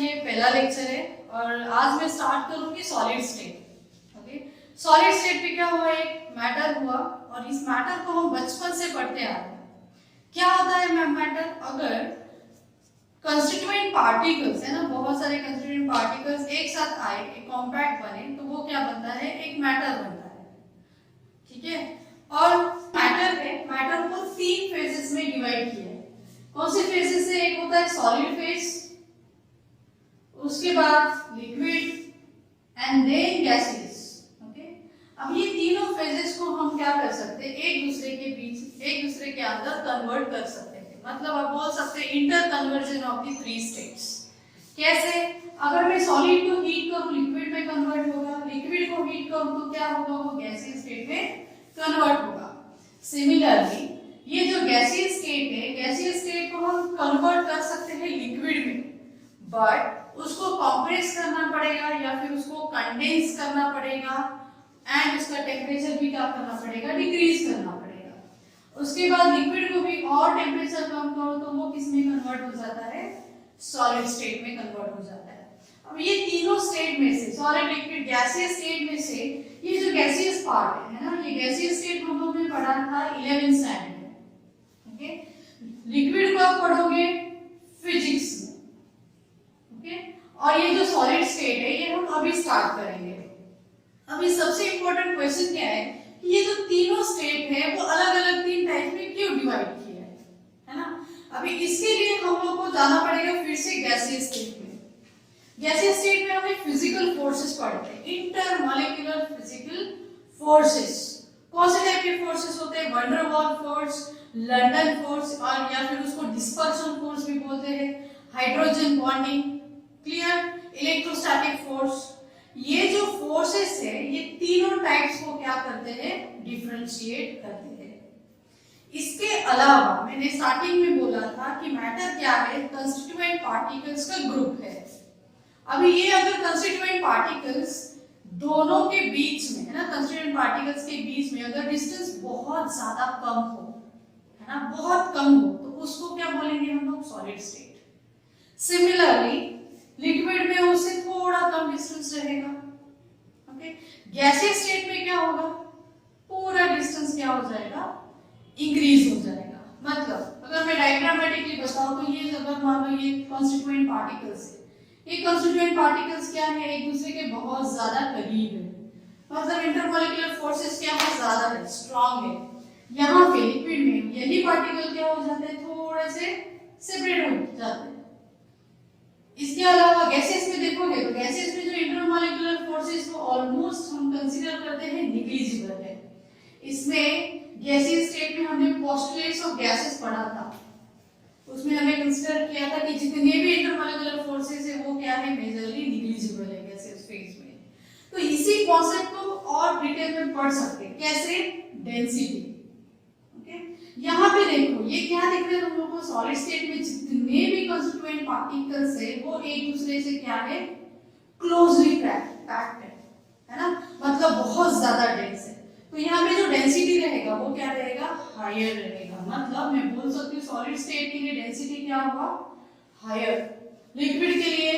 ये पहला लेक्चर है और आज मैं स्टार्ट करूंगी solid state. Okay, solid state पे क्या हुआ, एक मैटर हुआ और इस मैटर को हम बचपन से पढ़ते आ रहे हैं। क्या होता है मैटर? अगर कंस्टिट्यूएंट पार्टिकल्स है ना, बहुत सारे कंस्टिट्यूएंट पार्टिकल्स एक साथ आए, एक कॉम्पैक्ट बने, तो वो क्या बनता है? एक मैटर बनता है। ठीक है, और मैटर है, मैटर को 3 फेजेस में डिवाइड किया है। कौन से फेजेस है? एक होता है सॉलिड फेज, उसके बाद liquid and then gases. Okay, अब ये तीनों फेजेस को हम क्या कर सकते हैं? एक दूसरे के बीच, एक दूसरे के अंदर कन्वर्ट कर सकते हैं। मतलब आप बोल सकते हैं inter conversion of the 3 states. कैसे? अगर मैं सॉलिड को हीट करूं, लिक्विड में कन्वर्ट होगा, लिक्विड को हीट करूं तो क्या होगा? वो गैसीय स्टेट में कन्वर्ट होगा। सिमिलरली ये जो गैसीय स्टेट है, गैसीय स्टेट को हम कन्वर्ट कर सकते हैं लिक्विड में, बट उसको कंप्रेस करना पड़ेगा या फिर उसको कंडेंस करना पड़ेगा एंड उसका टेम्परेचर भी क्या करना पड़ेगा? डिक्रीज करना पड़ेगा। उसके बाद लिक्विड को भी और टेम्परेचर कम करो तो वो किस में कन्वर्ट हो जाता है? सॉलिड स्टेट में कन्वर्ट हो जाता है। अब ये तीनों स्टेट में से, सॉलिड, लिक्विड, गैसीय स्टेट में से ये जो गैसीयस पार्ट है ना, ये गैसीय स्टेट हम लोग ने पढ़ा था 11th स्टैंडर्ड में। ओके, लिक्विड को आप पढ़ोगे फिजिक्स में। ओके, और ये जो सॉलिड स्टेट है ये हम अभी स्टार्ट करेंगे। अभी सबसे इंपॉर्टेंट क्वेश्चन क्या है कि ये जो तीनों स्टेट है वो अलग अलग 3 टाइप में क्यों डिवाइड किया है ना? अभी इसके लिए हम लोग को जाना पड़ेगा फिर से गैसीय स्टेट में। गैसीय स्टेट में हमें फिजिकल फोर्सेस पढ़ते हैं, इंटरमॉलिक्यूलर फिजिकल फोर्सेस। कौन से टाइप के फोर्सेस होते हैं? Van der Waals force, London force, और या फिर उसको डिस्पर्शन फोर्स भी बोलते हैं, hydrogen bonding, clear, electrostatic force. ये जो फोर्सेस है ये तीनों टाइप्स को क्या करते हैं? डिफरेंशिएट करते हैं। इसके अलावा मैंने स्टार्टिंग में बोला था कि मैटर क्या है? कंस्टिट्यूएंट पार्टिकल्स का ग्रुप है। अभी ये अगर कंस्टिट्यूएंट पार्टिकल्स दोनों के बीच में है ना, कंस्टिट्यूएंट पार्टिकल्स के बीच में अगर डिस्टेंस बहुत ज्यादा कम हो, है ना, बहुत कम हो, तो उसको क्या बोलेंगे हम लोग? Solid state. सिमिलरली लिक्विड में उससे थोड़ा कम डिस्टेंस रहेगा। ओके, गैसीय स्टेट में क्या होगा? पूरा डिस्टेंस क्या हो जाएगा? इंक्रीज हो जाएगा। मतलब अगर मैं डायग्रामेटिकली बताऊं तो ये अगर मान लो ये कंस्टिट्यूएंट पार्टिकल्स है, ये कंस्टिट्यूएंट पार्टिकल्स क्या है? एक दूसरे के बहुत ज्यादा करीब है, मतलब इंटरमॉलिक्यूलर फोर्सेस क्या है? ज्यादा है, स्ट्रांग है। यहाँ पे लिक्विड में यही पार्टिकल क्या हो जाते हैं? थोड़े से सेपरेट हो जाते हैं। इसके अलावा गैसेस में देखोगे तो गैसेस में जो इंटरमॉलिक्यूलर फोर्सेस को ऑलमोस्ट हम कंसीडर करते हैं निग्लिजिबल है। इसमें गैसीय स्टेट में हमने पोस्टुलेट्स ऑफ गैसेस पढ़ा था, उसमें हमने कंसीडर किया था कि जितने भी इंटरमॉलिक्यूलर फोर्सेस है वो क्या है? मेजरली निग्लिजिबल है गैसियस फेज में। तो इसी कॉन्सेप्ट को और डिटेल में पढ़ सकते हैं। कैसे? डेंसिटी। ओके, यहाँ पे देखो ये क्या दिख रहा है तुम लोगों को? सॉलिड स्टेट में जितने भी कंस्टिट्यूएंट पार्टिकल्स है वो एक दूसरे से क्या है? क्लोजली पैक्ड है ना, मतलब बहुत ज्यादा डेंस है। तो यहाँ पे जो डेंसिटी रहेगा वो क्या रहेगा? हायर रहेगा। मतलब मैं बोल सकती हूँ सॉलिड स्टेट के लिए डेंसिटी क्या होगा? हायर। लिक्विड के लिए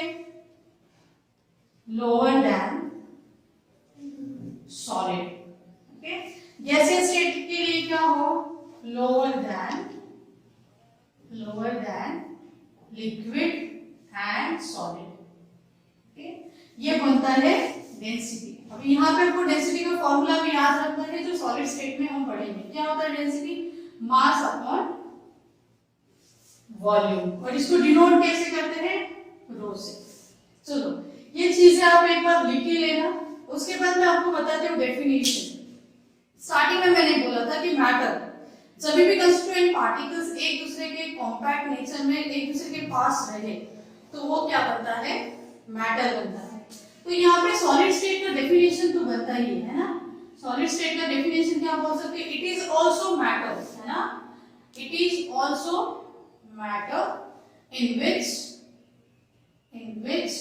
लोअर देन सॉलिड। ओके, गैसीय स्टेट के लिए क्या हो? Lower than liquid and solid. Okay, ये बनता है डेंसिटी। अब यहाँ पे आपको डेंसिटी का फॉर्मूला भी याद रखना है जो सॉलिड स्टेट में हम पढ़ेंगे। क्या होता है डेंसिटी? मास अपॉन वॉल्यूम, और इसको डिनोट कैसे करते हैं? रो से। चलो ये चीजें आप एक बार लिख के लेना, उसके बाद मैं आपको बताती हूँ डेफिनेशन। स्टार्टिंग में मैंने बोला था कि मैटर जब भी कंस्टिट्यूएंट पार्टिकल्स एक दूसरे के कॉम्पैक्ट नेचर में एक दूसरे के पास रहे तो वो क्या बनता है? मैटर बनता है। तो यहाँ पे सॉलिड स्टेट का डेफिनेशन तो बनता ही है ना। सॉलिड स्टेट का डेफिनेशन क्या बोल सकते हैं? इट इज आल्सो मैटर, है ना, it is also matter in which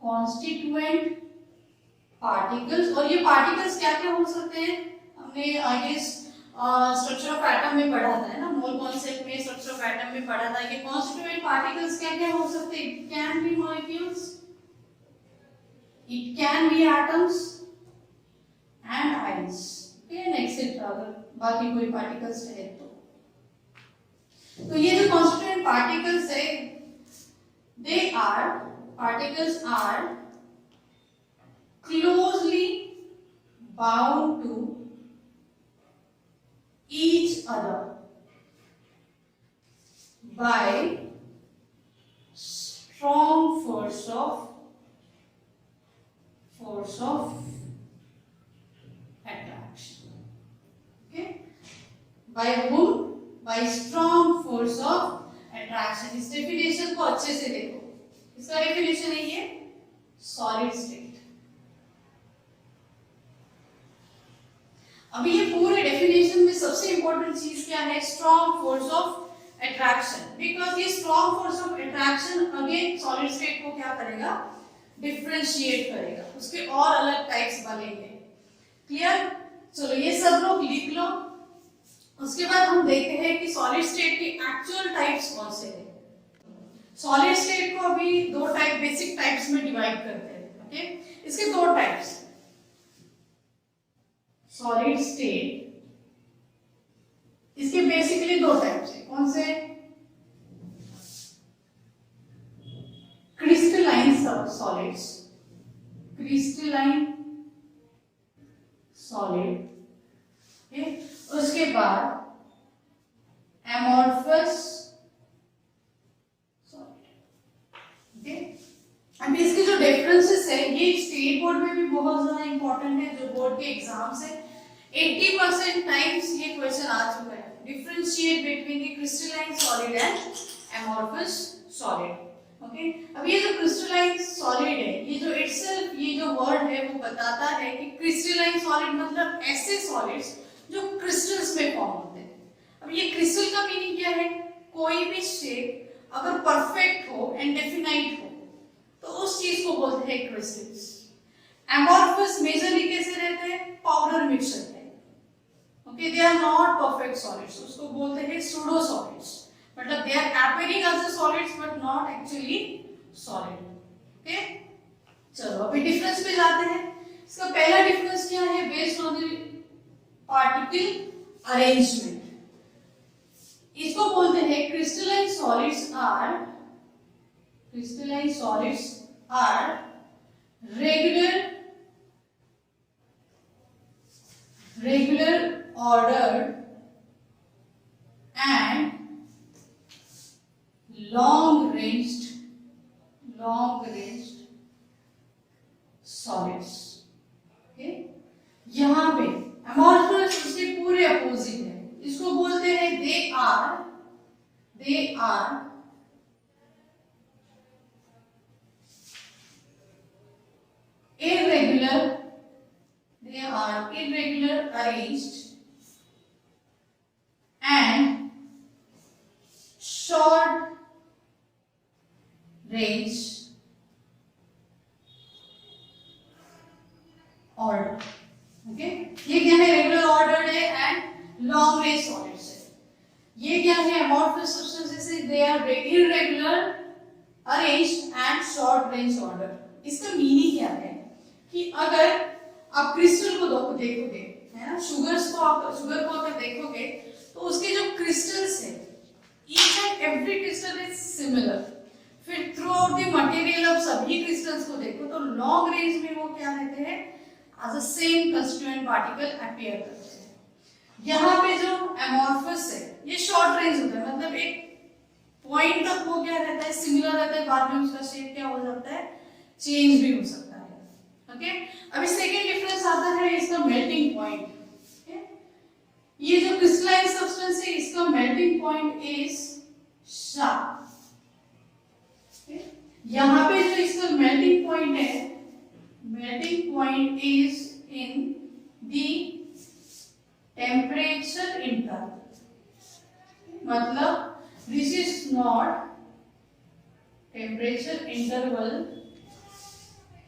constituent particles, और ये पार्टिकल्स क्या क्या हो सकते हैं? हमने I guess structure of atom में पढ़ा था, है ना, मोल कॉन्सेप्ट में स्ट्रक्चर ऑफ एटम में पढ़ा था कि कॉन्स्टिट्यूएंट पार्टिकल्स क्या क्या हो सकते हैं. It can be molecules, it can be atoms and ions, okay, and etcetera. अगर बाकी कोई पार्टिकल्स है तो ये जो कॉन्स्टिट्यूएंट पार्टिकल्स है, they are particles are closely bound to each other by strong force of attraction. Okay, by whom? By strong force of attraction. इस definition को अच्छे से देखो. इसका डेफिनेशन है ये सॉलिड स्टेट. अभी ये पूरे डेफिनेशन में सबसे इंपॉर्टेंट चीज क्या है? Strong force of attraction. Because ये strong force of attraction again solid state को क्या करेगा? डिफरेंशिएट करेगा, उसके और अलग टाइप्स बनेंगे. क्लियर? चलो ये सब लोग लिख लो. उसके बाद हम देखते हैं कि सॉलिड स्टेट के एक्चुअल टाइप्स कौन से हैं. सॉलिड स्टेट को अभी दो टाइप, बेसिक टाइप्स में डिवाइड करते हैं. ओके, इसके दो टाइप्स. सॉलिड स्टेट, इसके बेसिकली दो टाइप्स है. कौन से? Crystalline solids, crystalline solid. उसके बाद एमोर्फस सॉलिड. ओके, अभी इसके जो डिफरेंसेस है, ये स्टेट बोर्ड में भी बहुत ज्यादा इंपॉर्टेंट है. जो बोर्ड के एग्जाम्स है 80% टाइम्स ये क्वेश्चन आ चुका है. Differentiate between the crystalline solid and amorphous solid. Okay, अब ये जो क्रिस्टलाइन सॉलिड है, ये जो इटसेल्फ ये जो वर्ड है वो बताता है कि क्रिस्टलाइन सॉलिड मतलब ऐसे सॉलिड्स जो क्रिस्टल्स में फॉर्म होते हैं. अब ये क्रिस्टल का मीनिंग क्या है? कोई भी शेप अगर परफेक्ट हो एंड डेफिनाइट हो तो उस चीज को बोलते हैं क्रिस्टल्स. एमोर्फस मेजरली कैसे रहते हैं? पाउडर मिक्सचर है. Okay, they are not perfect solids, उसको बोलते हैं सूडो सॉलिड्स. मतलब they are appearing as a solids but not actually solid. Okay, चलो अभी डिफरेंस पे जाते हैं. इसका पहला डिफरेंस क्या है? Based on the particle arrangement. इसको बोलते हैं crystalline solids are regular ordered and long ranged solids. okay, यहां पे amorphous उसके पूरे अपोजिट है. इसको बोलते हैं they are irregular arranged and short range order. Okay, ये क्या है? रेगुलर ऑर्डर्ड है एंड लॉन्ग रेंज सॉलिड्स है. ये क्या है? Amorphous substances, they are irregular arranged and short range order. इसका मीनिंग क्या है कि अगर आप क्रिस्टल को देखोगे, है ना, शुगर को अगर देखोगे तो उसके जो क्रिस्टल्स है, each and every crystal is similar. फिर थ्रू आउट द मटेरियल आप सभी क्रिस्टल्स को देखो तो लॉन्ग रेंज में वो क्या रहते हैं? As a same constituent particle appear करते हैं. यहाँ पे जो एमोर्फस है ये शॉर्ट रेंज होता है, मतलब एक पॉइंट तक वो क्या रहता है? सिमिलर रहता है. बाद में उसका शेप क्या हो जाता है? चेंज भी हो सकता है. ओके, अभी सेकेंड डिफरेंस आता है इसका मेल्टिंग पॉइंट. ये जो क्रिस्टलाइन सब्सटेंस है इसका मेल्टिंग पॉइंट इज शार्प. यहाँ पे जो इसका मेल्टिंग पॉइंट है, melting point is in the temperature interval. मतलब this is not temperature interval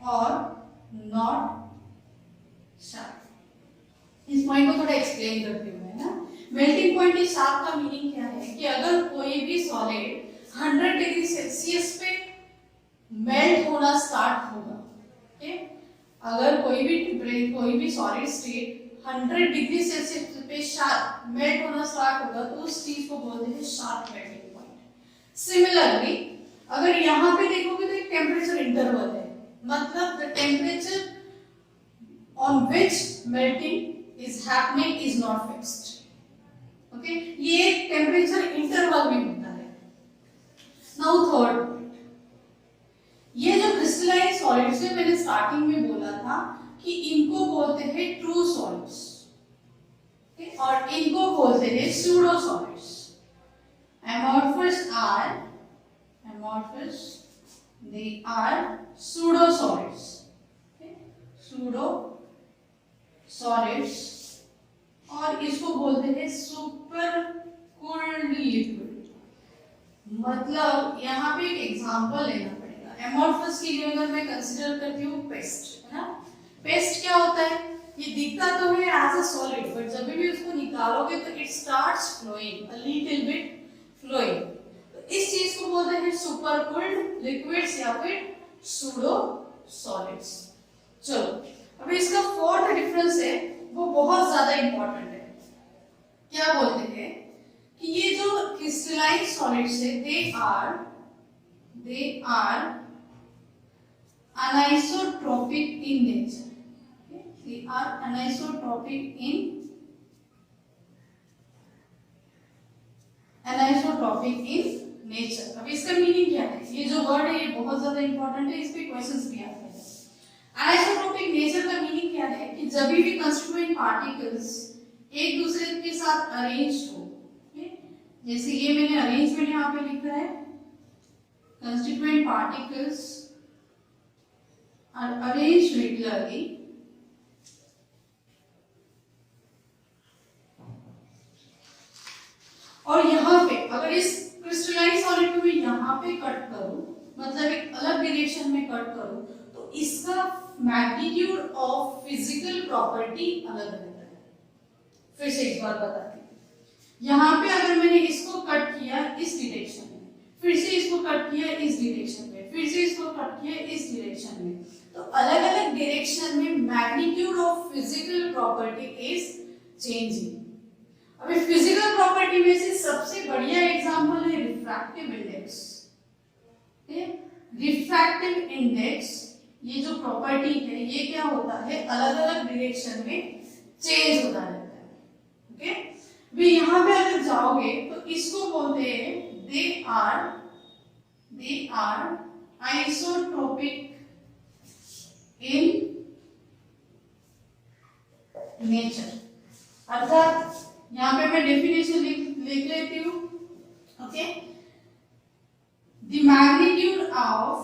और नॉट शार्प. इस पॉइंट को थोड़ा एक्सप्लेन करती हूँ मैं ना. मेल्टिंग पॉइंट इज शार्प का मीनिंग क्या है कि अगर कोई भी सॉलिड 100 डिग्री सेल्सियस पे मेल्ट होना स्टार्ट होगा, ओके, अगर कोई भी सॉलिड स्टेट 100 डिग्री सेल्सियस पे शार्प मेल्ट होना स्टार्ट होगा तो उस चीज को बोलते हैं शार्प मेल्टिंग पॉइंट। सिमिलरली अगर यहाँ पे देखोगे तो एक टेम्परेचर इंटरवल है, मतलब the temperature on which melting is happening is not fixed, okay, ये एक टेम्परेचर इंटरवल में होता है। नाउ थर्ड, ये जो क्रिस्टलाइन सॉलिड्स है मैंने स्टार्टिंग में बोला था कि इनको बोलते हैं ट्रू सॉलिड्स, और इनको बोलते हैं pseudo solids. amorphous they are pseudo solids, pseudo solids, और इसको बोलते हैं सुपर कूल्ड लिक्विड। मतलब यहाँ पे एक एग्जांपल लेना पड़ेगा। एमोर्फस के लिए अगर मैं कंसीडर करती हूँ पेस्ट, है ना, पेस्ट क्या होता है, ये दिखता तो है एज अ सॉलिड, बट जब भी उसको निकालोगे तो it starts flowing, a little bit flowing. तो इस चीज को बोलते हैं सुपर कूल्ड लिक्विड्स या फिर सूडो सॉलिड्स। चलो अब इसका फोर्थ डिफरेंस है वो बहुत ज्यादा इंपॉर्टेंट है। क्या बोलते हैं कि ये जो क्रिस्टलाइन सॉलिड्स है they are anisotropic in nature, they are anisotropic in nature। अब इसका मीनिंग क्या है, ये जो वर्ड है ये बहुत ज्यादा इंपॉर्टेंट है, इस पे क्वेश्चंस भी आते हैं। अनिसोट्रोपिक नेचर का मीनिंग क्या है कि जब भी कंस्टिट्यूएंट पार्टिकल्स एक दूसरे के साथ अरेंज हो, जैसे ये मैंने अरेंजमेंट यहाँ पे लिखा है, constituent particles are arranged regularly और यहाँ पे अगर इस क्रिस्टलाइन सॉलिड को मैं यहाँ पे कट करूं, मतलब एक अलग डायरेक्शन में कट करूं, तो इसका मैग्नीट्यूड ऑफ फिजिकल प्रॉपर्टी अलग अलग है। फिर से एक बार बताती हूँ, यहाँ पे अगर मैंने इसको कट किया इस डायरेक्शन में, फिर से इसको कट किया इस डायरेक्शन में, फिर से इसको कट किया इस डायरेक्शन में, तो अलग अलग डायरेक्शन में magnitude of physical property is changing. अभी फिजिकल प्रॉपर्टी में से सबसे बढ़िया एग्जांपल है रिफ्रैक्टिव इंडेक्स। रिफ्रैक्टिव इंडेक्स ये जो प्रॉपर्टी है ये क्या होता है, अलग अलग डायरेक्शन में चेंज होता रहता है, ओके। अभी यहाँ पे अगर जाओगे तो इसको बोलते हैं they are isotropic in nature. अर्थात यहाँ पे मैं डेफिनेशन लिख लेती हूँ, okay. The magnitude of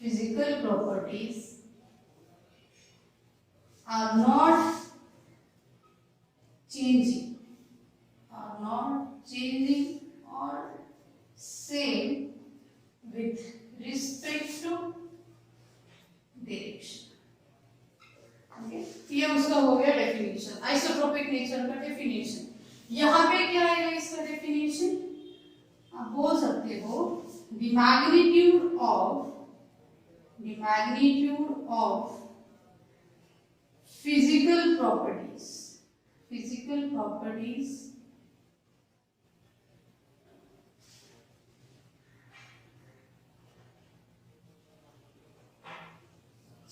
physical properties are not changing or same with respect to direction, okay. ये उसका हो गया डेफिनेशन, आइसोट्रोपिक नेचर का डेफिनेशन। यहाँ पे क्या आएगा इसका डेफिनेशन, आप बोल सकते हो the magnitude of physical properties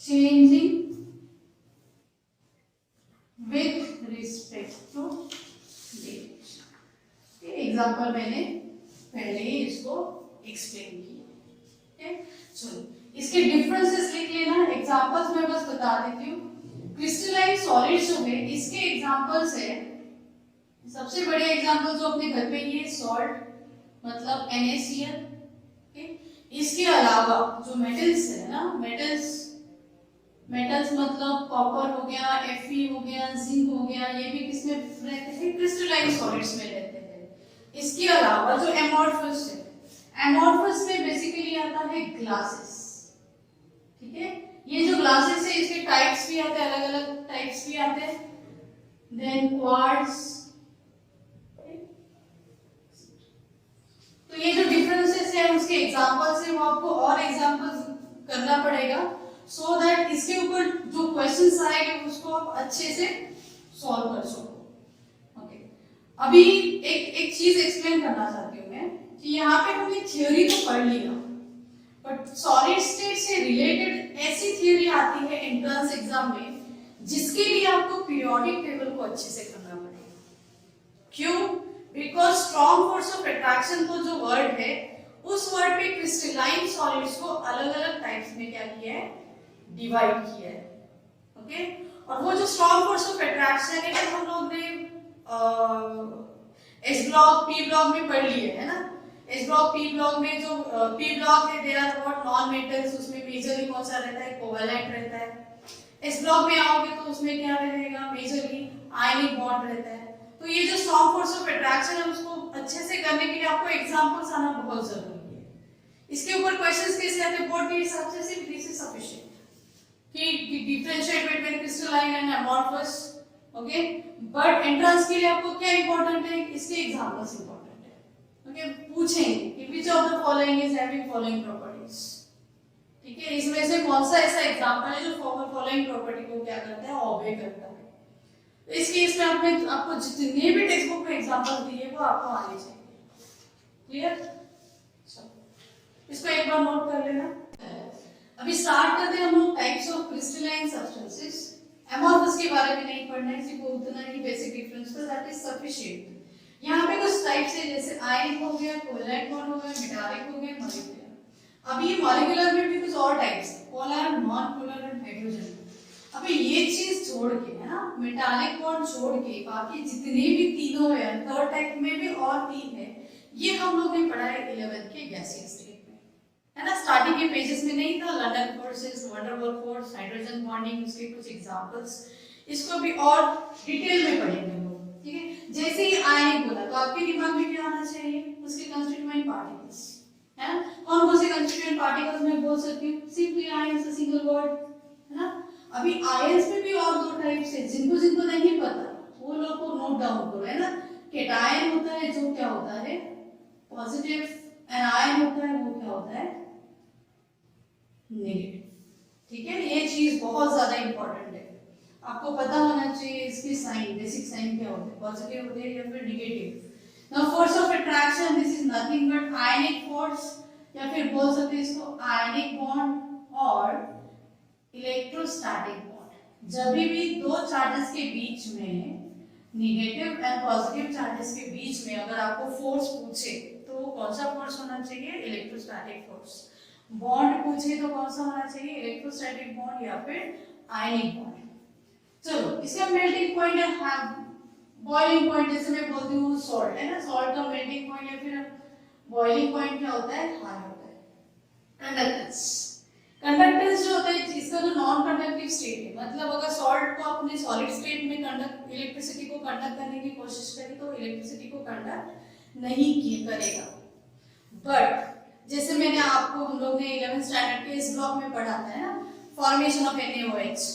changing with respect to direction। ये एग्जांपल मैंने पहले ही इसको एक्सप्लेन किया, चलो इसके डिफरेंसेस लिख लेना। एग्जांपल्स मैं बस बता देती हूँ। क्रिस्टलाइन सॉलिड्स जो है इसके एग्जांपल्स है, सबसे बड़े एग्जांपल जो अपने घर पे ये सॉल्ट मतलब NaCl। इसके अलावा जो मेटल्स है ना, मेटल्स मतलब कॉपर हो गया, Fe हो गया, जिंक हो गया, ये भी किसमें रहते थे? क्रिस्टलाइन सॉलिड्स में रहते थे। इसके अलावा जो एमोर्फस है, एमोर्फस में बेसिकली आता है ग्लासेस, ठीक है। ये जो ग्लासेस है इसके टाइप्स भी आते हैं, अलग अलग टाइप्स भी आते हैं। देन क्वार्ट्ज, तो ये जो डिफरेंसेस है उसके एग्जांपल्स है वो आपको और एग्जांपल्स करना पड़ेगा, सो दैट इसके ऊपर जो क्वेश्चंस आएंगे उसको आप अच्छे से सॉल्व कर सको। ओके, अभी एक चीज एक्सप्लेन करना चाहती हूँ मैं कि यहाँ पे हमने थ्योरी तो पढ़ लिया, बट सॉलिड स्टेट से रिलेटेड ऐसी थ्योरी आती है एंट्रेंस एग्जाम में जिसके लिए आपको पीरियोडिक टेबल को अच्छे से करना पड़ेगा। क्यों? Because strong force of attraction को जो वर्ड है उस वर्ड पे क्रिस्टलाइन सॉलिड्स को अलग अलग टाइप्स में क्या किया है? डिवाइड किया है। ओके, और वो जो स्ट्रॉन्ग फोर्स ऑफ अट्रैक्शन है हम लोग ने एस ब्लॉक पी ब्लॉक में पढ़ लिए है ना। एस ब्लॉक पी ब्लॉक में जो पी ब्लॉक है they are what non metals, उसमें मेजरली कौन सा रहता है? कोवेलेंट रहता है। एस ब्लॉक में आओगे तो उसमें क्या रहेगा? मेजरली आयनिक बॉन्ड रहता है। तो ये जो स्ट्रॉन्ग फोर्स ऑफ अट्रैक्शन है उसको अच्छे से करने के लिए आपको एग्जांपल्स आना बहुत जरूरी है। इसके ऊपर क्वेश्चंस कैसे आते हैं? बोर्ड के हिसाब से सिर्फ दिस इज सफिशिएंट कि differentiate between crystalline and amorphous. Okay, but entrance के लिए आपको क्या इंपॉर्टेंट है? इसके एग्जांपल्स इंपॉर्टेंट है। ओके, पूछेंगे कि which of the following is having following properties, ठीक है, इसमें से कौन सा ऐसा एग्जांपल है जो फॉलोइंग प्रॉपर्टी को क्या करता है? ऑबे करता है। तो इस केस में आपको जितने भी टेक्स्ट बुक में एग्जांपल दिए वो आपको आने चाहिए। क्लियर? इसको एक बार नोट कर लेना। अभी स्टार्ट करते हैं हम लोग types of crystalline substances. Amorphous के बारे में नहीं पढ़ना है, सिर्फ उतना ही बेसिक डिफरेंस पर, दैट इज सफिशिएंट। यहाँ पे कुछ टाइप्स है जैसे आयनिक हो गया, कोवैलेंट बॉन्ड हो गया, मेटालिक हो गया, मॉलिक्यूलर। अब ये मॉलिक्यूलर में भी कुछ और टाइप्स है, polar, non polar and hydrogen. अबे ये चीज छोड़ के है ना, मेटालिक बॉन्ड छोड़ के बाकी जितने भी तीनों है, थर्ड टाइप में भी और तीन है, ये हम लोग ने पढ़ा है 11th के गैसियस स्टेट में, है ना। स्टार्टिंग के पेजेस में नहीं था। London forces, van der Waals force, hydrogen bonding, उसके कुछ एग्जांपल्स, इसको भी और डिटेल में पढ़ेंगे हम लोग, ठीक है। जैसे ही आयनिक बोला तो आपके दिमाग में क्या आना चाहिए? उसके कंस्टिट्यूएंट पार्टिकल्स, है ना। कौन कौन से कंस्टिट्यूएंट पार्टिकल्स मैं बोल सकती हूँ? Simply ions, a single word, है ना। अभी आयंस में भी और दो टाइप्स है, जिनको जिनको नहीं पता वो लोग को नोट डाउन करो, है ना। केटायन होता है जो क्या होता है? पॉजिटिव, एंड आयन होता है वो क्या होता है? नेगेटिव, ठीक है। ये चीज बहुत ज्यादा इंपॉर्टेंट है, आपको पता होना चाहिए इसके साइन, बेसिक साइन क्या होते हैं, पॉजिटिव होते हैं या फिर negative. Now force of attraction, this is nothing but ionic force, या फिर बोल सकते हैं इसको आयनिक बॉन्ड और इलेक्ट्रोस्टैटिक बॉन्ड। जब भी दो चार्जेस के बीच में, नेगेटिव एंड पॉजिटिव चार्जेस के बीच में अगर आपको फोर्स पूछे तो वो कौन सा फोर्स होना चाहिए? Electrostatic force. बॉन्ड पूछे तो कौन सा होना चाहिए? इलेक्ट्रोस्टैटिक बॉन्ड या फिर आयनिक बॉन्ड। चलो, इसका मेल्टिंग पॉइंट है, बॉइलिंग पॉइंट, जैसे मैं बोलती हूँ सॉल्ट, है ना। सॉल्ट का मेल्टिंग पॉइंट या फिर बॉइलिंग पॉइंट क्या होता है? हाई होता है। कंडक्टेंस, कंडक्टेंस जो होता है इसका जो नॉन कंडक्टिव स्टेट है, मतलब अगर सॉल्ट को अपने सॉलिड स्टेट में कंडक्ट, इलेक्ट्रिसिटी को कंडक्ट करने की कोशिश करें तो इलेक्ट्रिसिटी को कंडक्ट नहीं करेगा। बट जैसे मैंने आपको, हम लोग ने 11th स्टैंडर्ड के इस ब्लॉक में पढ़ा था, है ना, फॉर्मेशन ऑफ NaOH,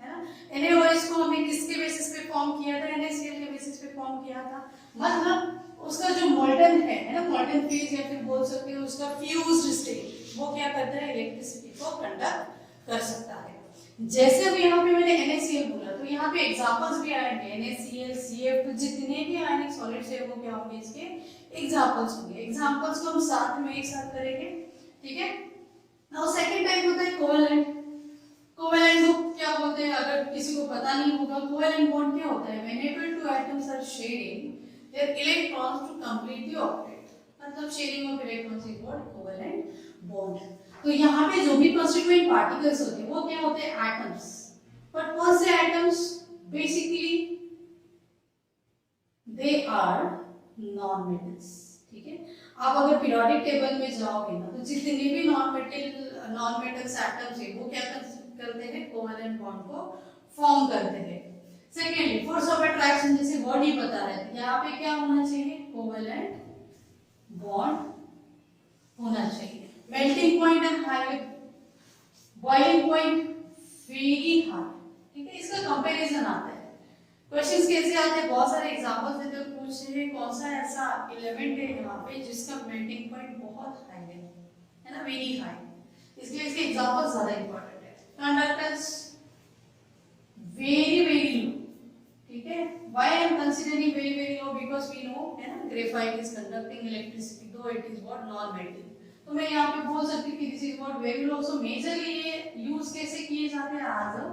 है ना। NaOH को हमने किसके बेसिस पे फॉर्म किया था? NaCl के बेसिस पे फॉर्म किया था। मतलब उसका जो मोल्टन है ना, मोल्टन फेज या फिर बोल सकते हो उसका फ्यूज्ड स्टेट, वो क्या करता है? इलेक्ट्रिसिटी को कंडक्ट कर सकता है। जैसे अभी यहाँ पे मैंने NaCl बोला तो यहाँ पे एग्जांपल्स भी आएंगे, NaCl, CF, जितने भी आयनिक सॉलिड्स है वो क्या होंगे? इसके एग्जांपल्स होंगे। एग्जांपल्स को हम साथ में एक साथ करेंगे, ठीक है। नाउ सेकंड टाइप होता है कोवेलेंट। कोवेलेंट को क्या बोलते हैं अगर किसी को पता नहीं होगा? कोवेलेंट बॉन्ड क्या होता है? Whenever two atoms are sharing their electrons to complete the octet, मतलब sharing of electrons is what? Covalent bond. तो यहाँ पे जो भी कंस्टिट्यूएंट पार्टिकल्स होते हैं वो क्या होते हैं? एटम्स। बट कौन से atoms? Basically they are non metals, ठीक है। आप अगर पीरियोडिक टेबल में जाओगे ना तो जितने भी नॉन मेटल्स एटम्स है वो क्या करते हैं, कोवेलेंट बॉन्ड को फॉर्म करते हैं। सेकेंडली फोर्स ऑफ अट्रैक्शन, जैसे वर्ड ही बता रहे थे, यहाँ पे क्या होना चाहिए, कोवेलेंट बॉन्ड होना चाहिए। Melting point and high, boiling point very high, ठीक है। इसका कंपैरिजन आता है, क्वेश्चंस कैसे आते हैं, बहुत सारे एग्जांपल्स देते हैं, पूछ रहे हैं कौन सा ऐसा एलिमेंट है यहाँ पे जिसका मेल्टिंग पॉइंट बहुत हाई है ना, वेरी हाई, इसलिए इसके एग्जांपल्स ज्यादा इंपॉर्टेंट है। कंडक्टेंस वेरी वेरी लो, ठीक है। Why I am considering very very low, because we know है ना graphite is conducting electricity though it is what non melting, तो मैं यहाँ पे बोल सकती हूँ कि this is what very low. So majorly ये यूज कैसे किए जाते हैं, एज अ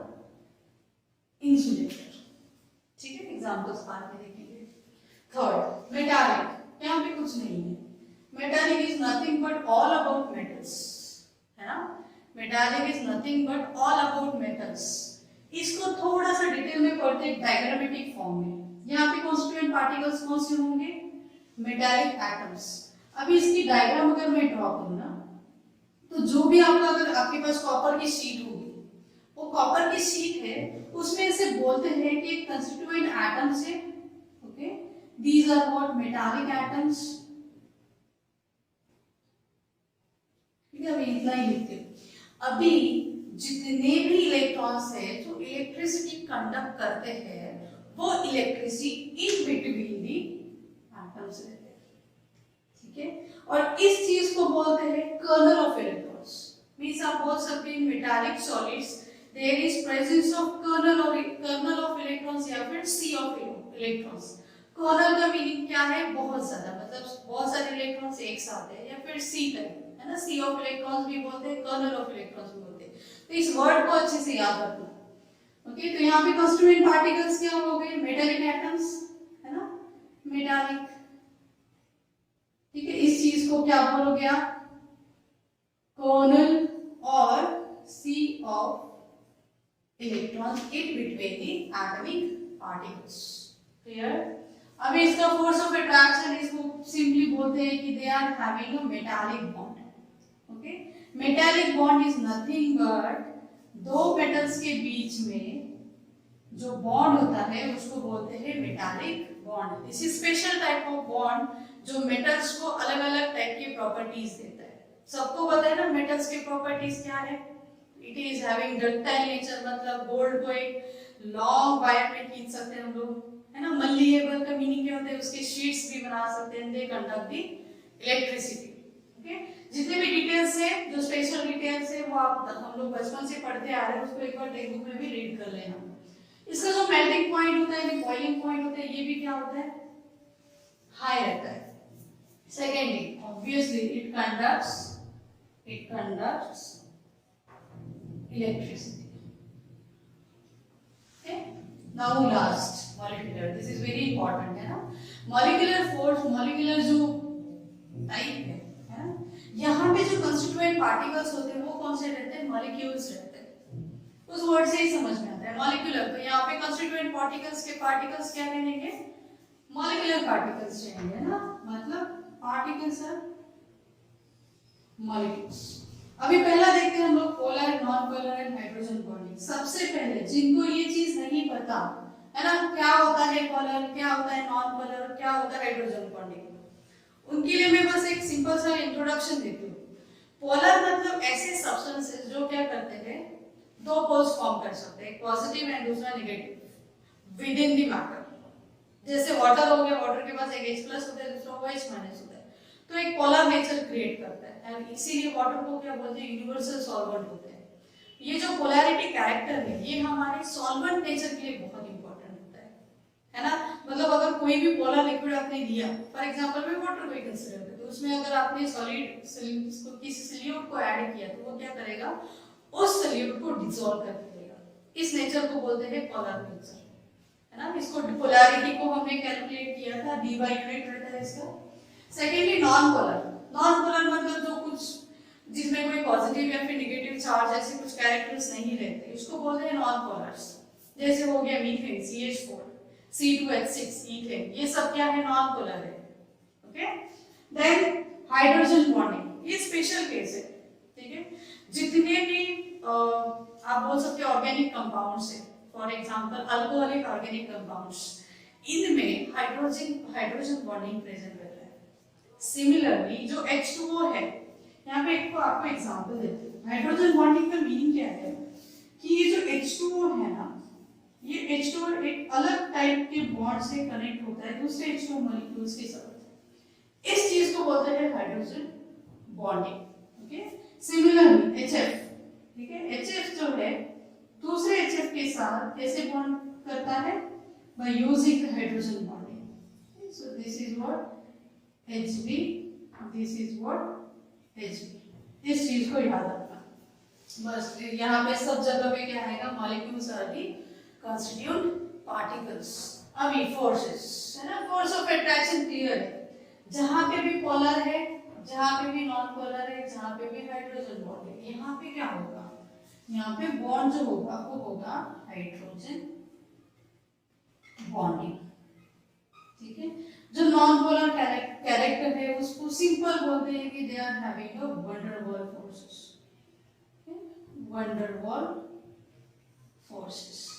इंसुलेटर, ठीक है। एग्जांपल्स बाद में देखेंगे। थर्ड, मेटालिक, यहाँ पे कुछ नहीं है। Metallic is nothing but all about metals, है ना। Metallic is nothing but all about metals. इसको थोड़ा सा डिटेल में पढ़ते हैं डायग्रामेटिक फॉर्म में। यहाँ पे कॉन्स्टिट्यूएंट पार्टिकल्स कौन से होंगे, मेटालिक एटम्स। अभी इसकी डायग्राम अगर मैं ड्रॉ करूँ ना, तो जो भी आपका, अगर आपके पास कॉपर की शीट होगी, वो कॉपर की शीट है, उसमें से बोलते हैं कि कंस्टिट्यूएंट एटम्स है, okay, these are what metallic atoms, ठीक है। अभी इतना ही लिखते हैं। अभी जितने भी इलेक्ट्रॉन्स है जो इलेक्ट्रिसिटी कंडक्ट करते हैं, वो electricity in between the atoms रहते हैं, ठीक है। और इस चीज को बोलते हैं कर्नल ऑफ इलेक्ट्रॉन्स। मींस आप बोल सकते हैं metallic solids there is presence of kernel of electrons या फिर सी ऑफ इलेक्ट्रॉन्स। कर्नल का मीनिंग क्या है, बहुत ज्यादा, मतलब बहुत सारे इलेक्ट्रॉन्स एक साथ है, या फिर सी टाइप, है ना। सी ऑफ इलेक्ट्रॉन्स भी बोलते हैं, कर्नल ऑफ इलेक्ट्रॉन्स भी बोलते हैं। तो इस वर्ड को अच्छे से याद रखना, ओके। तो यहाँ पे कॉन्स्टिट्यूएंट पार्टिकल्स क्या हो गए, मेटालिक एटम्स, है ना, मेटालिक, ठीक है। इस चीज को क्या बोलोगे आप, कर्नल और sea of electrons in between the atomic particles, clear. अभी इसका फोर्स ऑफ अट्रैक्शन, इसको सिंपली बोलते हैं कि they are having a metallic bond, okay. Metallic bond is nothing but दो मेटल्स के बीच में जो बॉन्ड होता है उसको बोलते हैं metallic bond. This is special type of bond जो मेटल्स को अलग अलग टाइप की प्रॉपर्टीज देता है। सबको पता है ना मेटल्स की प्रॉपर्टीज क्या है, it is having ductile nature, मतलब गोल्ड को एक लॉन्ग वायर में खींच सकते हैं हम लोग, है ना। मल्लीएबल का मीनिंग क्या होता है, उसके शीट्स भी बना सकते हैं, they conduct the electricity, okay. जितने भी डिटेल्स है, जो स्पेशल डिटेल्स है, वो आप हम लोग बचपन से पढ़ते आ रहे हैं, उसको एक बार टेक्स्ट बुक में भी रीड कर लेना। इसका जो मेल्टिंग पॉइंट होता है, बॉइलिंग पॉइंट होता है, ये भी क्या होता है, हाई रहता है। Secondly obviously it conducts electricity, okay. Now last, molecular, this is very important, है ना। molecular force, molecular जो टाइप है ना, यहाँ पे जो constituent particles होते हैं वो कौन से रहते हैं, molecules रहते हैं। उस वर्ड से ही समझ में आता है molecular, तो यहाँ पे constituent particles के particles क्या रहेंगे, molecular particles रहेंगे ना, मतलब particles are molecules। अभी पहला देखते हैं हम लोग polar, non polar and hydrogen bonding. सबसे पहले जिनको ये चीज नहीं पता है ना, क्या होता है पोलर, क्या होता है नॉन पोलर, क्या होता है हाइड्रोजन बॉन्डिंग, उनके लिए मैं बस एक सिंपल सा इंट्रोडक्शन देती हूँ। पोलर मतलब ऐसे सब्सटेंसेस जो क्या करते हैं, दो पोल्स फॉर्म कर सकते हैं, एक पॉजिटिव एंड दूसरा negative with in the matter. जैसे वाटर हो गया, वाटर के पास एक H+ होता है, दूसरा OH- होता है, तो एक पोलर नेचर क्रिएट करता है, और इसीलिए वाटर को क्या बोलते हैं, यूनिवर्सल सॉल्वेंट होते हैं। ये जो पोलैरिटी कैरेक्टर है, ये हमारे सॉल्वेंट नेचर के लिए बहुत इंपॉर्टेंट होता है ना। मतलब अगर कोई भी पोलर लिक्विड आपने लिया, फॉर एग्जांपल मैं वाटर को कंसीडर करते, तो उसमें अगर आपने सॉलिड किसी सॉल्यूट को ऐड किया, तो वो क्या करेगा, उस सॉल्यूट को डिसॉल्व कर देगा। इस नेचर को बोलते हैं पोलर नेचर, है ना। इसको पोलैरिटी को हमने कैलकुलेट किया था, डी बाई यूनिट रहता है इसका। Secondly non polar, non polar मतलब जो कुछ जिसमें कोई पॉजिटिव या फिर नेगेटिव चार्ज ऐसे कुछ कैरेक्टर्स नहीं रहते, इसको बोलते हैं नॉन पोलर्स। जैसे हो गया मीथेन CH4, C2H6 ईथेन, ये सब क्या है, नॉन पोलर है, ओके। देन हाइड्रोजन बॉन्डिंग, ये स्पेशल केस है, ठीक है। जितने भी आप बोल सकते हो ऑर्गेनिक कंपाउंड्स है, for example alcoholic organic compounds, इनमें हाइड्रोजन बॉन्डिंग प्रेजेंट रहता है। सिमिलरली जो H2O है, यहाँ पे आपको एग्जांपल देते हैं। हाइड्रोजन बॉन्डिंग का मीनिंग क्या है कि ये जो H2O है ना, ये H2O एक अलग टाइप के बॉन्ड से कनेक्ट होता है दूसरे H2O मॉलिक्यूल्स के साथ। इस चीज को बोलते हैं hydrogen bonding. Okay, similarly HF, ठीक है, HF जो है दूसरे HF के साथ कैसे बॉन्ड करता है, by using hydrogen bonding. So this is what HB, this is what HB। इस चीज को याद रखना बस। यहाँ पे सब जगह पे क्या आएगा, molecules are the constituent particles। अभी फोर्सेस है ना, फोर्स ऑफ अट्रैक्शन क्लियर है, जहां पे भी पोलर है, जहां पे भी नॉन पोलर है, जहां पे भी हाइड्रोजन बॉन्ड है, यहाँ पे क्या होगा, यहाँ पे बॉन्ड जो होगा वो होगा हाइड्रोजन बॉन्डिंग। ठीक है, जो नॉन पोलर कैरेक्टर है उसको सिंपल बोलते हैं कि they are having a van der Waals forces, van der Waals forces.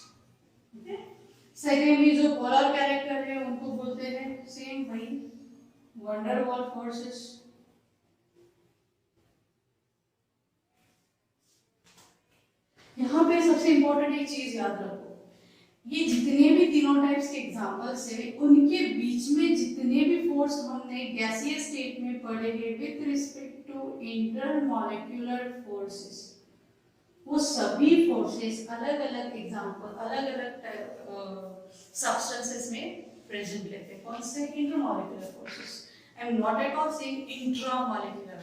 Secondly जो पोलर कैरेक्टर है उनको बोलते हैं सेम भाई वंडरवॉल फोर्सेस। यहाँ पे सबसे इंपॉर्टेंट एक चीज याद रखो, ये जितने भी तीनों टाइप्स के एग्जांपल्स है उनके बीच में जितने भी फोर्स हमने गैसियस स्टेट में पढ़े हैं with respect to intermolecular forces, वो सभी फोर्सेस अलग अलग एग्जांपल अलग अलग सब्सटेंसेस में प्रेजेंट रहते हैं। कौन से? Intermolecular forces. I am not at all saying intramolecular,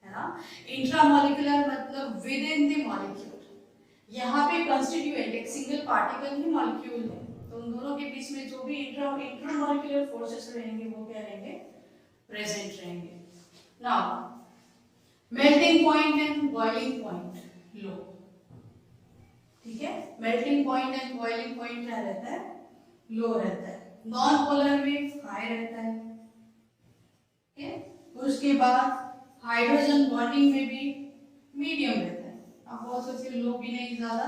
है ना। इंट्रामॉलिक्यूलर मतलब विद इन द मॉलिक्यूल। यहाँ पे कंस्टिट्यूएंट एक सिंगल पार्टिकल ही मॉलिक्यूल है, तो उन दोनों के बीच में जो भी इंट्रामॉलिक्यूलर फोर्सेस रहेंगे वो क्या रहेंगे? प्रेजेंट रहेंगे। Now melting point and boiling point low, ठीक है। Melting point and boiling point क्या रहता है? लो रहता है। नॉन पोलर में हाई रहता है, ठीक है। उसके बाद हाइड्रोजन बॉन्डिंग में भी मीडियम रहता है। आप बोल सकते हो लो भी नहीं ज्यादा,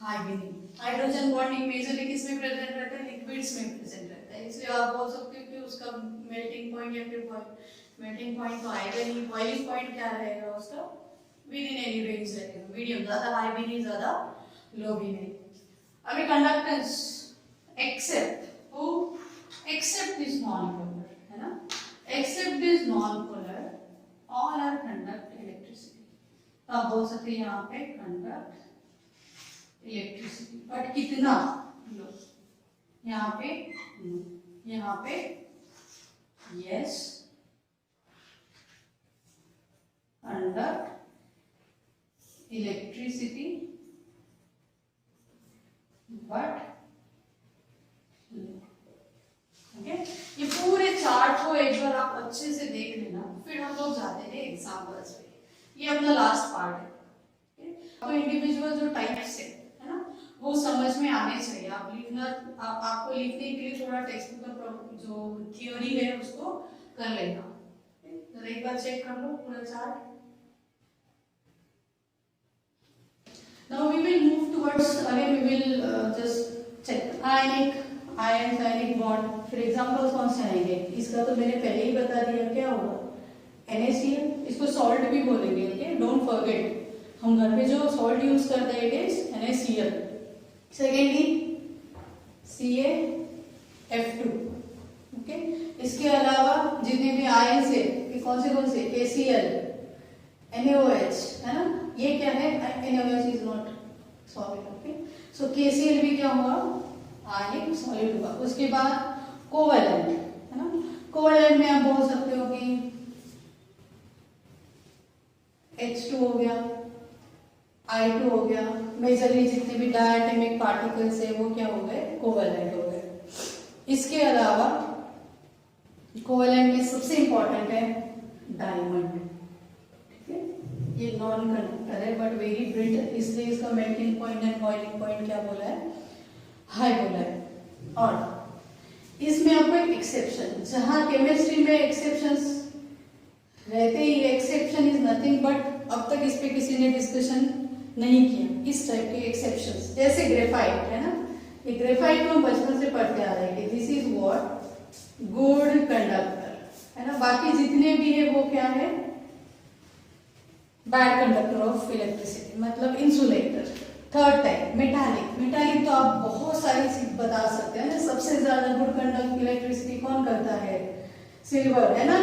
हाई भी नहीं। हाइड्रोजन बॉन्डिंग मेजरली किस में प्रेजेंट रहता है? लिक्विड्स में प्रेजेंट रहता है, इसलिए आप बोल सकते हो कि उसका मेल्टिंग पॉइंट या फिर मेल्टिंग पॉइंट तो आएगा नहीं। बॉइलिंग पॉइंट क्या रहेगा उसका? विद इन एनी रेंज रहेगा, मीडियम, ज्यादा हाई भी नहीं ज्यादा लो भी नहीं। अभी conductance except who, except this non polar, है ना, except this non polar all are conduct electricity. तो आप बोल सकते हैं यहाँ पे कंडक्ट इलेक्ट्रिसिटी, बट कितना? लो। यहाँ पे नो, यहाँ पे yes conduct electricity but okay. ये पूरे चार्ट को एक बार आप अच्छे से देख लेना, फिर हम लोग जाते हैं एग्जांपल्स पे। ये अपना लास्ट पार्ट है। तो इंडिविजुअल जो टाइप्स है ना, वो समझ में आने चाहिए। आप लिखना, आपको लिखने के लिए थोड़ा टेक्स्ट बुक का जो थ्योरी है उसको कर लेना। तो एक बार चेक कर लो पूरा chart. Now we will move towards, again we will just check ionic bond। फिर एग्जांपल्स कौन से आएंगे? इसका तो मैंने पहले ही बता दिया, क्या होगा? NaCl, इसको सॉल्ट भी बोलेंगे, ओके, डोंट फॉरगेट। हम घर पे जो सॉल्ट यूज करते हैं it is NaCl। Secondly CaF2, okay. इसके अलावा जितने भी आयंस है, कौन से KCl, NaOH, है ना, ये क्या है? NaOH is not solid, okay. So KCl भी क्या हुआ? आयनिक सॉलिड हुआ। उसके बाद कोवेलेंट, है ना, कोवेलेंट में आप बोल सकते हो कि H2 हो गया, I2 हो गया। मेजरली जितने भी डायटोमिक पार्टिकल्स है वो क्या हो गए? कोवेलेंट हो गए। इसके अलावा कोवेलेंट में सबसे इंपॉर्टेंट है डायमंड, ये नॉन कंडक्टर है बट वेरी ब्रिटल, इसलिए इसका melting point and boiling point क्या बोला है? हाई बोला है। और इसमें आपको एक एक्सेप्शन, जहां केमिस्ट्री में एक्सेप्शंस रहते ही, एक्सेप्शन इज नथिंग बट, अब तक इस पे किसी ने डिस्कशन नहीं किया, इस टाइप के एक्सेप्शंस, जैसे ग्रेफाइट है ना, ये ग्रेफाइट को हम बचपन से पढ़ते आ रहे हैं कि this is what good conductor है ना, बाकी जितने भी है वो क्या है बैड कंडक्टर ऑफ इलेक्ट्रिसिटी, मतलब insulator. Third type metallic, metallic तो आप बहुत सारी चीज बता सकते हैं ना, सबसे ज्यादा गुड कंडक्ट इलेक्ट्रिसिटी कौन करता है, सिल्वर है ना,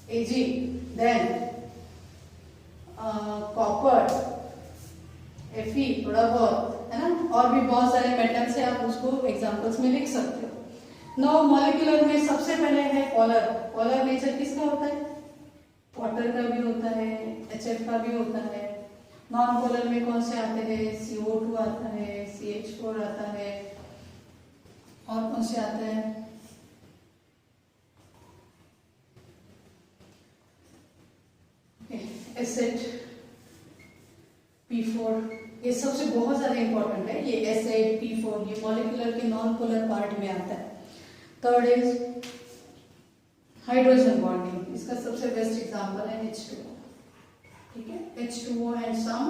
Ag, then कॉपर, Fe थोड़ा बहुत है ना, और भी बहुत सारे मेटल्स है, आप उसको एग्जांपल्स में लिख सकते हो। नो मॉलिक्यूलर में सबसे पहले है पोलर, पोलर नेचर किसका होता है, वाटर का भी होता है, HF का भी होता है। नॉन पोलर में कौन से आते हैं, CO2 आता है, CH4 आता है, और कौन से आते हैं, एसिड P4, ये सबसे बहुत ज्यादा इंपॉर्टेंट है, ये एसिड P4 ये मॉलिक्यूलर के नॉन पोलर पार्ट में आता है। थर्ड इज हाइड्रोजन बॉन्डिंग, इसका सबसे बेस्ट एग्जांपल है H2O, ठीक है, H2O एंड सम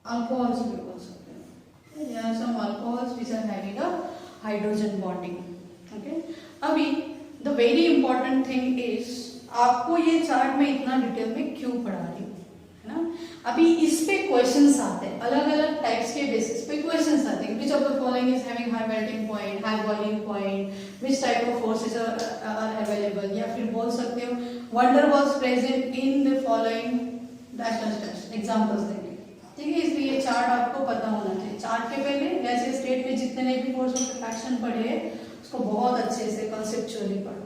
अल्कोहल्स भी बोल सकते हैं, there are some alcohols which are having a hydrogen bonding, okay। अभी the very important thing is, आपको ये चार्ट में इतना डिटेल में क्यों पढ़ा रही हूँ है ना, अभी इस पे क्वेश्चंस आते हैं, अलग अलग टाइप्स के बेसिस पे क्वेश्चंस आते हैं, which of the following is having high melting point, high boiling point, which type of forces are available, या फिर बोल सकते हो van der Waals present in the following dash dash dash examples देंगे, ठीक है। इसलिए ये चार्ट आपको पता होना चाहिए। चार्ट के पहले वैसे स्टेट में जितने भी फोर्स ऑफ अट्रैक्शन पढ़े उसको बहुत अच्छे से कंसेप्चुअली पढ़ो।